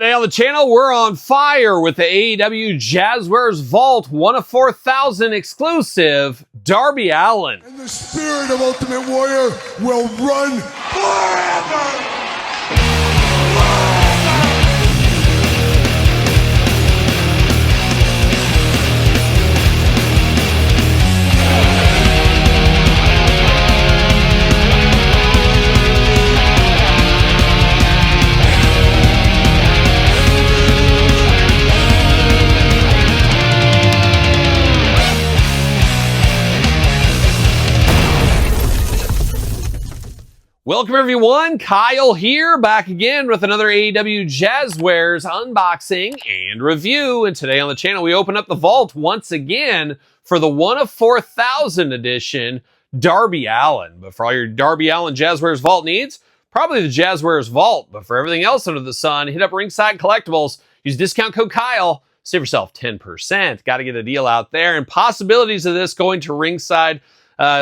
Today on the channel, we're on fire with the AEW Jazwares Vault 1 of 4,000 exclusive Darby Allin. And the spirit of Ultimate Warrior will run forever! Welcome everyone, Kyle here, back again with another AEW Jazwares unboxing and review. And today on the channel, we open up the vault once again for the 1 of 4,000 edition Darby Allin. But for all your Darby Allin Jazwares Vault needs, probably the Jazwares Vault. But for everything else under the sun, hit up Ringside Collectibles, use discount code Kyle, save yourself 10%. Got to get a deal out there. And possibilities of this going to Ringside.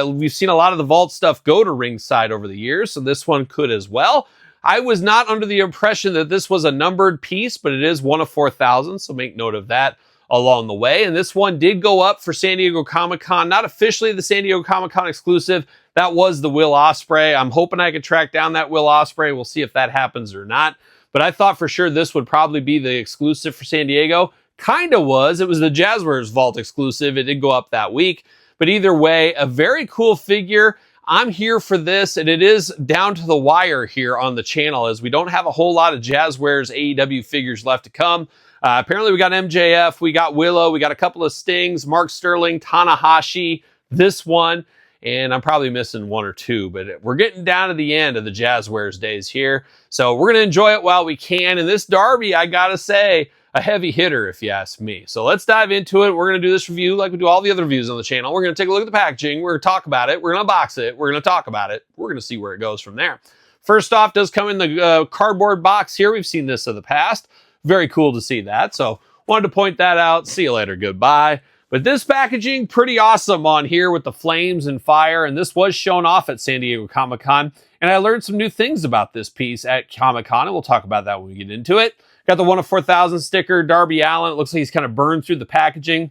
We've seen a lot of the Vault stuff go to Ringside over the years, so this one could as well. I was not under the impression that this was a numbered piece, but it is 1 of 4,000, so make note of that along the way. And this one did go up for San Diego Comic-Con, not officially the San Diego Comic-Con exclusive. That was the Will Ospreay. I'm hoping I could track down that Will Ospreay. We'll see if that happens or not. But I thought for sure this would probably be the exclusive for San Diego. Kinda was. It was the Jazwares Vault exclusive. It did go up that week. But either way, a very cool figure. I'm here for this, and it is down to the wire here on the channel as we don't have a whole lot of Jazwares AEW figures left to come. Apparently, we got MJF, we got Willow, we got a couple of Stings, Mark Sterling, Tanahashi, this one, and I'm probably missing one or two, but we're getting down to the end of the Jazwares days here. So we're going to enjoy it while we can. And this Darby, I got to say, a heavy hitter, if you ask me. So let's dive into it. We're going to do this review like we do all the other reviews on the channel. We're going to take a look at the packaging. We're going to talk about it. We're going to unbox it. We're going to talk about it. We're going to see where it goes from there. First off, does come in the cardboard box here. We've seen this in the past. Very cool to see that. So wanted to point that out. See you later. Goodbye. But this packaging, pretty awesome on here with the flames and fire. And this was shown off at San Diego Comic-Con. And I learned some new things about this piece at Comic-Con. And we'll talk about that when we get into it. Got the 1 of 4,000 sticker, Darby Allin. It looks like he's kind of burned through the packaging.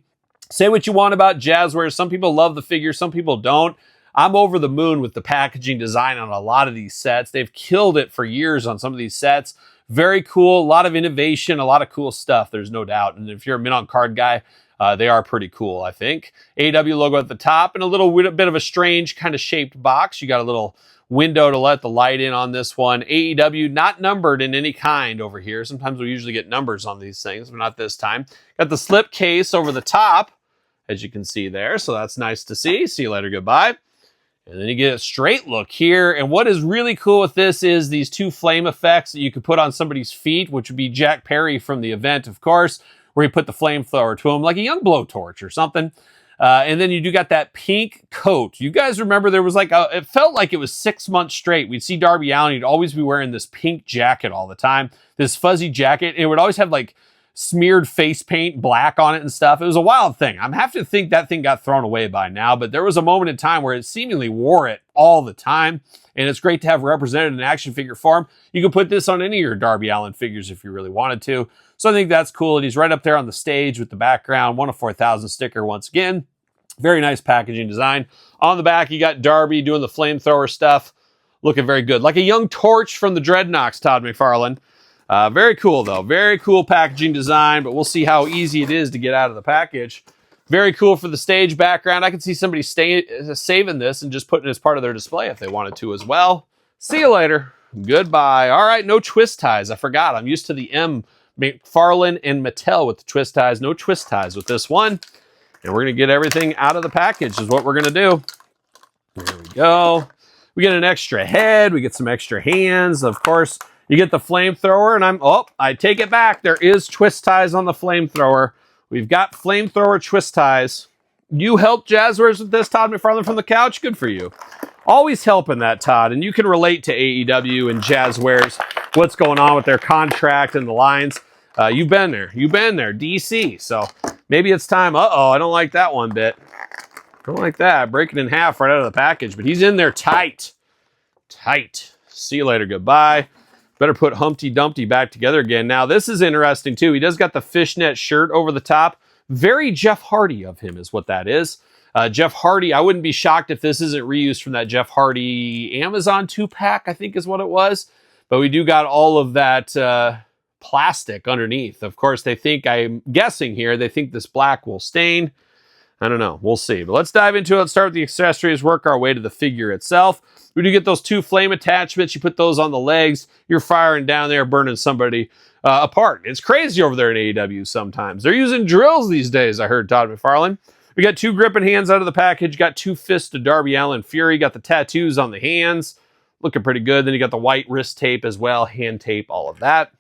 Say what you want about Jazwares. Some people love the figure, some people don't. I'm over the moon with the packaging design on a lot of these sets. They've killed it for years on some of these sets. Very cool, a lot of innovation, a lot of cool stuff, there's no doubt. And if you're a mint on card guy, they are pretty cool, I think. AEW logo at the top and a little bit of a strange kind of shaped box. You got a little window to let the light in on this one. AEW not numbered in any kind over here. Sometimes we usually get numbers on these things, but not this time. Got the slip case over the top, as you can see there. So that's nice to see. See you later. Goodbye. And then you get a straight look here. And what is really cool with this is these two flame effects that you could put on somebody's feet, which would be Jack Perry from the event, of course, where you put the flamethrower to him like a young blowtorch or something. And then you do got that pink coat. You guys remember there was like it felt like it was 6 months straight. We'd see Darby Allin, he'd always be wearing this pink jacket all the time, this fuzzy jacket. It would always have like smeared face paint, black on it and stuff. It was a wild thing. I'm have to think that thing got thrown away by now, but there was a moment in time where it seemingly wore it all the time. And it's great to have represented in action figure form. You can put this on any of your Darby Allin figures if you really wanted to. So I think that's cool. And he's right up there on the stage with the background. 1 of 4,000 sticker once again. Very nice packaging design. On the back, you got Darby doing the flamethrower stuff. Looking very good. Like a young Torch from the Dreadnoks, Todd McFarlane. Very cool, though. Very cool packaging design, but we'll see how easy it is to get out of the package. Very cool for the stage background. I could see somebody saving this and just putting it as part of their display if they wanted to as well. See you later. Goodbye. All right, no twist ties. I forgot. I'm used to the M. McFarlane and Mattel with the twist ties. No twist ties with this one. And we're going to get everything out of the package is what we're going to do. There we go. We get an extra head. We get some extra hands. Of course, you get the flamethrower. And I take it back. There is twist ties on the flamethrower. We've got flamethrower twist ties. You helped Jazwares with this, Todd McFarlane from the couch. Good for you. Always helping that, Todd. And you can relate to AEW and Jazwares, what's going on with their contract and the lines. You've been there. You've been there. DC. So maybe it's time. I don't like that one bit. Don't like that. Break it in half right out of the package. But he's in there tight. Tight. See you later. Goodbye. Better put Humpty Dumpty back together again. Now, this is interesting, too. He does got the fishnet shirt over the top. Very Jeff Hardy of him is what that is. Jeff Hardy, I wouldn't be shocked if this isn't reused from that Jeff Hardy Amazon 2-pack, I think is what it was. But we do got all of that plastic underneath. Of course, they think, I'm guessing here, they think this black will stain. I don't know. We'll see. But let's dive into it. Start with the accessories, work our way to the figure itself. We do get those 2 flame attachments. You put those on the legs. You're firing down there, burning somebody apart. It's crazy over there in AEW sometimes. They're using drills these days, I heard Todd McFarlane. We got 2 gripping hands out of the package. Got 2 fists to Darby Allin Fury. Got the tattoos on the hands. Looking pretty good. Then you got the white wrist tape as well. Hand tape, all of that.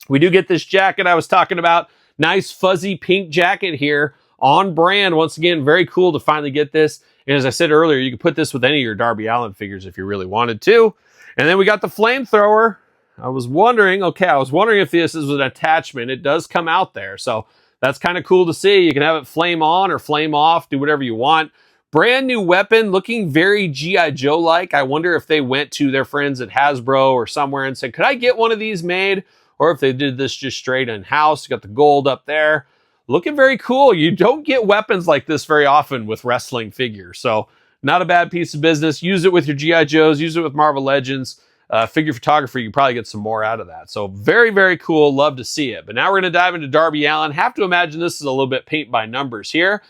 We do get this jacket I was talking about. Nice fuzzy pink jacket here. On brand. Once again, very cool to finally get this. And as I said earlier, you can put this with any of your Darby Allin figures if you really wanted to. And then we got the flamethrower. I was wondering if this is an attachment. It does come out there. So that's kind of cool to see. You can have it flame on or flame off. Do whatever you want. Brand new weapon. Looking very G.I. Joe-like. I wonder if they went to their friends at Hasbro or somewhere and said, could I get one of these made? Or if they did this just straight in-house. You got the gold up there. Looking very cool. You don't get weapons like this very often with wrestling figures. So not a bad piece of business. Use it with your G.I. Joes. Use it with Marvel Legends. Figure photography, you probably get some more out of that. So very, very cool. Love to see it. But now we're going to dive into Darby Allin. Have to imagine this is a little bit paint by numbers here.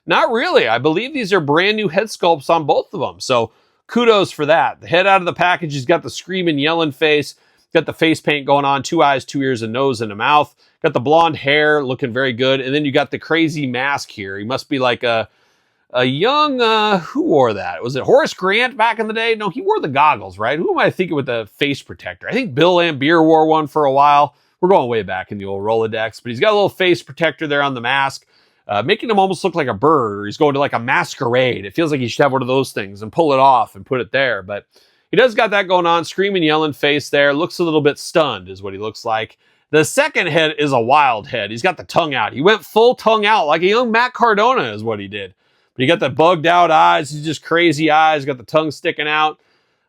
Not really. I believe these are brand new head sculpts on both of them. So kudos for that. The head out of the package, he's got the screaming, yelling face. Got the face paint going on. 2 eyes, 2 ears, a nose, and a mouth. Got the blonde hair looking very good. And then you got the crazy mask here. He must be like a young, who wore that? Was it Horace Grant back in the day? No, he wore the goggles, right? Who am I thinking with the face protector? I think Bill Lambier wore one for a while. We're going way back in the old Rolodex, but he's got a little face protector there on the mask, making him almost look like a bird, or he's going to like a masquerade. It feels like he should have one of those things and pull it off and put it there, but he does got that going on. Screaming, yelling face there. Looks a little bit stunned is what he looks like. The second head is a wild head. He's got the tongue out. He went full tongue out like a young Matt Cardona is what he did. But he got the bugged out eyes. He's just crazy eyes. Got the tongue sticking out.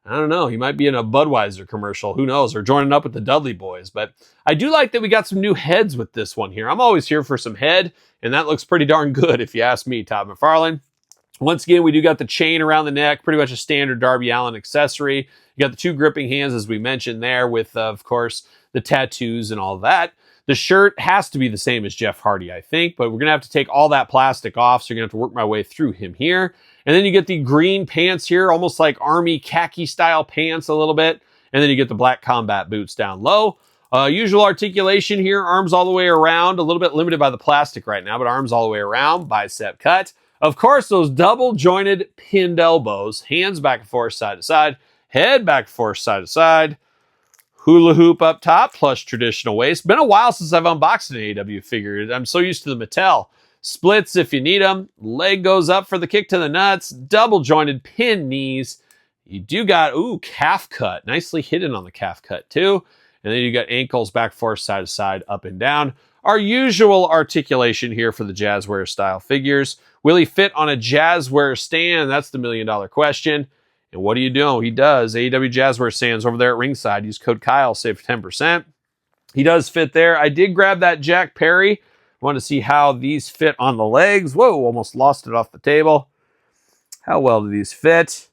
I don't know. He might be in a Budweiser commercial. Who knows? Or joining up with the Dudley Boys. But I do like that we got some new heads with this one here. I'm always here for some head. And that looks pretty darn good if you ask me, Todd McFarlane. Once again, we do got the chain around the neck. Pretty much a standard Darby Allin accessory. You got the 2 gripping hands, as we mentioned there, with, of course, the tattoos and all that. The shirt has to be the same as Jeff Hardy, I think, but we're going to have to take all that plastic off, so you're going to have to work my way through him here. And then you get the green pants here, almost like army khaki-style pants a little bit. And then you get the black combat boots down low. Usual articulation here, arms all the way around. A little bit limited by the plastic right now, but arms all the way around, bicep cut. Of course, those double-jointed pinned elbows, hands back and forth, side to side, head back and forth, side to side. Hula hoop up top, plush traditional waist. Been a while since I've unboxed an AEW figure. I'm so used to the Mattel. Splits if you need them. Leg goes up for the kick to the nuts. Double jointed pin knees. You do got, calf cut. Nicely hidden on the calf cut too. And then you got ankles back, forth, side to side, up and down. Our usual articulation here for the Jazwares style figures. Will he fit on a Jazwares stand? That's the $1 million question. And what do you do? He does. AEW Jazwares stands over there at ringside. Use code Kyle, save 10%. He does fit there. I did grab that Jack Perry. I want to see how these fit on the legs. Whoa, almost lost it off the table. How well do these fit?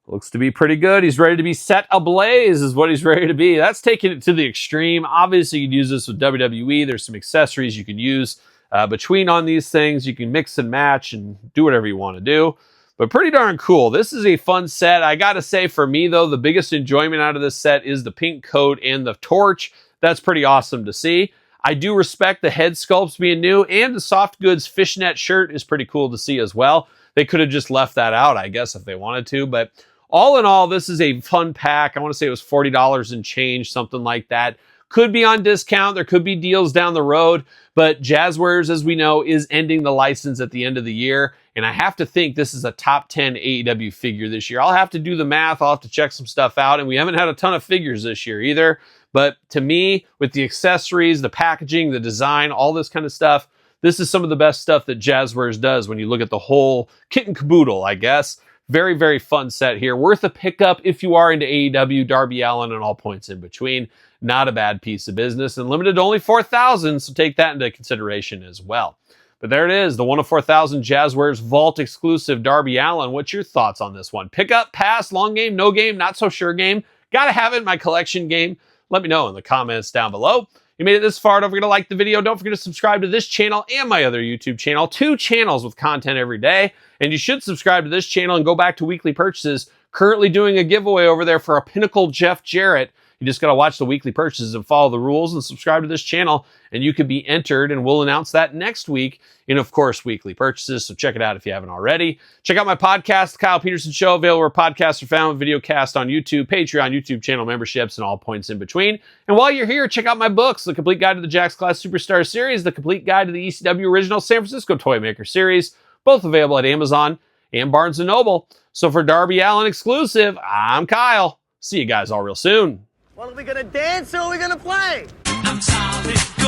Looks to be pretty good. He's ready to be set ablaze is what he's ready to be. That's taking it to the extreme. Obviously, you can use this with WWE. There's some accessories you can use between on these things. You can mix and match and do whatever you want to do. But pretty darn cool. This is a fun set. I got to say, for me, though, the biggest enjoyment out of this set is the pink coat and the torch. That's pretty awesome to see. I do respect the head sculpts being new, and the soft goods fishnet shirt is pretty cool to see as well. They could have just left that out, I guess, if they wanted to. But all in all, this is a fun pack. I want to say it was $40 and change, something like that. Could be on discount. There could be deals down the road. But Jazwares, as we know, is ending the license at the end of the year. And I have to think this is a top 10 AEW figure this year. I'll have to do the math. I'll have to check some stuff out. And we haven't had a ton of figures this year either. But to me, with the accessories, the packaging, the design, all this kind of stuff, this is some of the best stuff that Jazwares does when you look at the whole kit and caboodle, I guess. Very, very fun set here. Worth a pickup if you are into AEW, Darby Allin, and all points in between. Not a bad piece of business, and limited to only 4,000, so take that into consideration as well. But there it is, the 1 of 4,000 Jazwares Vault exclusive Darby Allin. What's your thoughts on this one? Pickup, pass, long game, no game, not so sure game? Gotta have it in my collection game? Let me know in the comments down below. You made it this far, don't forget to like the video. Don't forget to subscribe to this channel and my other YouTube channel. 2 channels with content every day. And you should subscribe to this channel and go back to weekly purchases. Currently doing a giveaway over there for a Pinnacle Jeff Jarrett. You just got to watch the weekly purchases and follow the rules and subscribe to this channel, and you could be entered, and we'll announce that next week in, of course, weekly purchases. So check it out if you haven't already. Check out my podcast, The Kyle Peterson Show, available where podcasts are found, video cast on YouTube, Patreon, YouTube channel memberships, and all points in between. And while you're here, check out my books, The Complete Guide to the Jakks Class Superstar Series, The Complete Guide to the ECW Original San Francisco Toymaker Series, both available at Amazon and Barnes & Noble. So for Darby Allin exclusive, I'm Kyle. See you guys all real soon. Well, are we gonna dance or are we gonna play? I'm solid.